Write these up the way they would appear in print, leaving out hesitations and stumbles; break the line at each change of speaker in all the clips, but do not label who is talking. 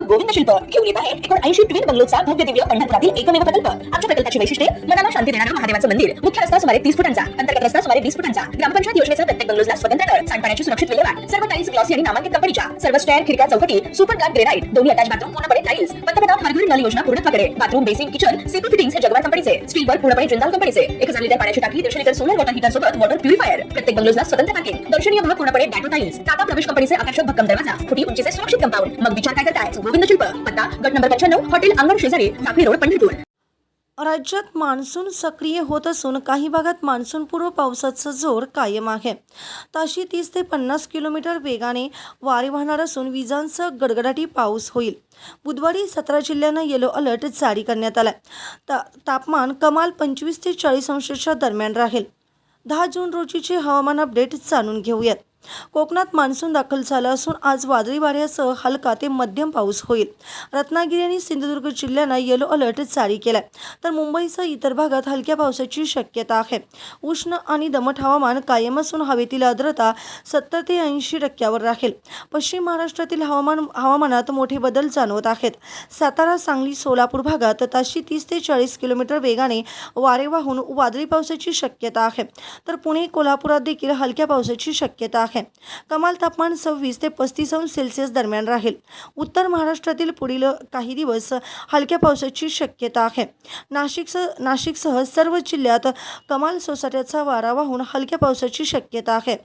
गोविंद शिल्प घेऊन येत आहे 80 ट्विन बंगलोचा भव्य दिव्य पंढरपुरातील एकमेव प्रकल्प। आमच्या प्रकल्पाची वैशिष्ट्ये मनाला शांती देणारं महादेवाचं मंदिर, मुख्य रस्ता सुमारे 30 फुटांचा, अंतर्गत रस्ता सुमारे 20 फुटांचा, ग्रामपंचायत योजनेचा प्रत्येक बंगलोजला स्वतंत्र नळ, सांडपाण्याची सुरक्षित विल्हेवाट, सर्व टाइल्स ग्लॉसी आणि नामांकित कंपनीच्या, सर्व स्टेअर, खिडक्या, चौकटी सुपर ग्लास ग्रेनाइट, दोन्ही अटॅच बाथरूम पूर्णपणे टाइल्स, पंतप्रधान हर घर नल योजना पूर्णत्वाकडे, bathroom, basin, kitchen, CP fittings हे जगवार कंपनीचे, स्टील वर्क पूर्णपणे जिंदाल कंपनीचे, 1000 लिटर पाण्याची टाकी, 150 लिटर सोलर वॉटर हीटर सोबत वॉटर प्युरिफायर, प्रत्येक बंगलोजला स्वतंत्र पार्किंग, दर्शनीय भाग पूर्णपणे डॅटो टाइल्स, टाटा प्रवेश कंपनीचे आकर्षक भक्कम दरवाजा, फुटी उंचीचे सुरक्षित कंपाऊंड। मग विचार काय करताय? गोविंद शिल्प, पत्ता गट नंबर 95, हॉटेल अंगण शेजारी, साखळी रोड, पंढरपूर।
राज्यात मान्सून सक्रिय होत असून काही भागात मान्सूनपूर्व पावसाचा जोर कायम आहे। ताशी 30 ते 50 किलोमीटर वेगाने वारे वाहणार असून विजांसह गडगडाटी पाऊस होईल। बुधवारी 17 जिल्ह्यांना येलो अलर्ट जारी करण्यात आला। तापमान कमाल 25 ते 40 अंशाच्या दरम्यान राहील। 10 जून रोजीचे हवामान अपडेट जाणून घेऊयात। कोकणात मान्सून दाखल झाला असून आज वादळी वाऱ्यासह हलका ते मध्यम पाऊस होईल। रत्नागिरी आणि सिंधुदुर्ग जिल्ह्यांना येलो अलर्ट जारी केलाय, तर मुंबईसह इतर भागात हलक्या पावसाची शक्यता आहे। उष्ण आणि दमट हवामान कायम असून हवेतील आर्द्रता 70 ते 80% राहील। पश्चिम महाराष्ट्रातील हवामानात मोठे बदल जाणवत आहेत। सातारा, सांगली, सोलापूर भागात ताशी 30 ते 40 किलोमीटर वेगाने वारे वाहून वादळी पावसाची शक्यता आहे, तर पुणे, कोल्हापुरात देखील हलक्या पावसाची शक्यता आहे। कमाल तापमान 26 ते 35 अंश सेल्सिअस दरम्यान राहील। उत्तर महाराष्ट्रातील पुढील काही दिवस हलक्या पावसाची शक्यता आहे। नाशिकसह सर्व जिल्ह्यात कमाल सोसाट्याचा वारा वाहून हलक्या पावसाची शक्यता आहे।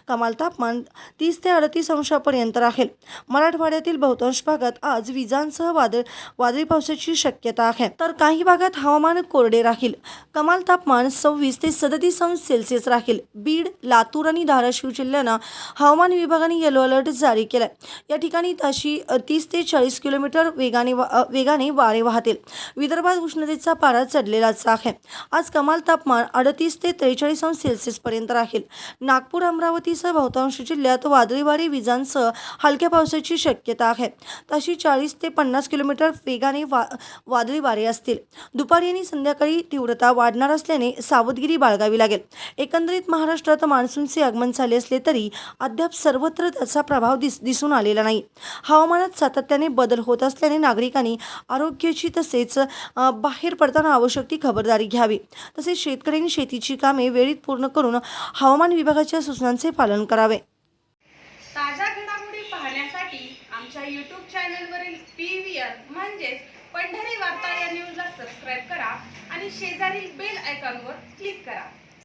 कमाल तापमान 30 ते 38 अंशापर्यंत राहील। मराठवाड्यातील बहुतांश भागात आज विजांसह वादळी पावसाची शक्यता आहे, तर काही भागात हवामान कोरडे राहील। कमाल तापमान 26 ते 37 अंश सेल्सिअस राहील। बीड, लातूर आणि धाराशिव जिल्ह्यांना हवामान विभागाने येलो अलर्ट जारी केलाय। या ठिकाणी ताशी 30 ते 40 किलोमीटर वेगाने वारे वाहतील। विदर्भात उष्णतेचा पारा चढलेलाच आहे। आज कमाल तापमान 38 ते 43 अंश सेल्सिअस पर्यंत राहील। नागपूर, अमरावतीसह बहुतांश जिल्ह्यात वादळी वारे, विजांसह हलक्या पावसाची शक्यता आहे। ताशी 40 ते 50 किलोमीटर वेगाने वादळी वारे असतील। दुपारी आणि संध्याकाळी तीव्रता वाढणार असल्याने सावधगिरी बाळगावी लागेल। एकंदरीत महाराष्ट्रात मान्सूनचे आगमन झाले असले तरी अद्याप सर्वत्र त्याचा प्रभाव दिसून आलेला नाही। हवामानात सातत्याने बदल होत असल्याने नागरिकांनी आरोग्याची तसेच बाहेर पडताना आवश्यक ती खबरदारी घ्यावी। तसेच शेतकऱ्यांनी शेतीची कामे वेळेत पूर्ण करून हवामान विभागाच्या सूचनांचे पालन करावे।
ताज्या घडामोडी पाहण्यासाठी आमच्या YouTube चॅनलवरील PVR म्हणजेच पंढरी वार्ता या न्यूजला सबस्क्राइब करा आणि शेजारील बेल आयकॉनवर क्लिक करा।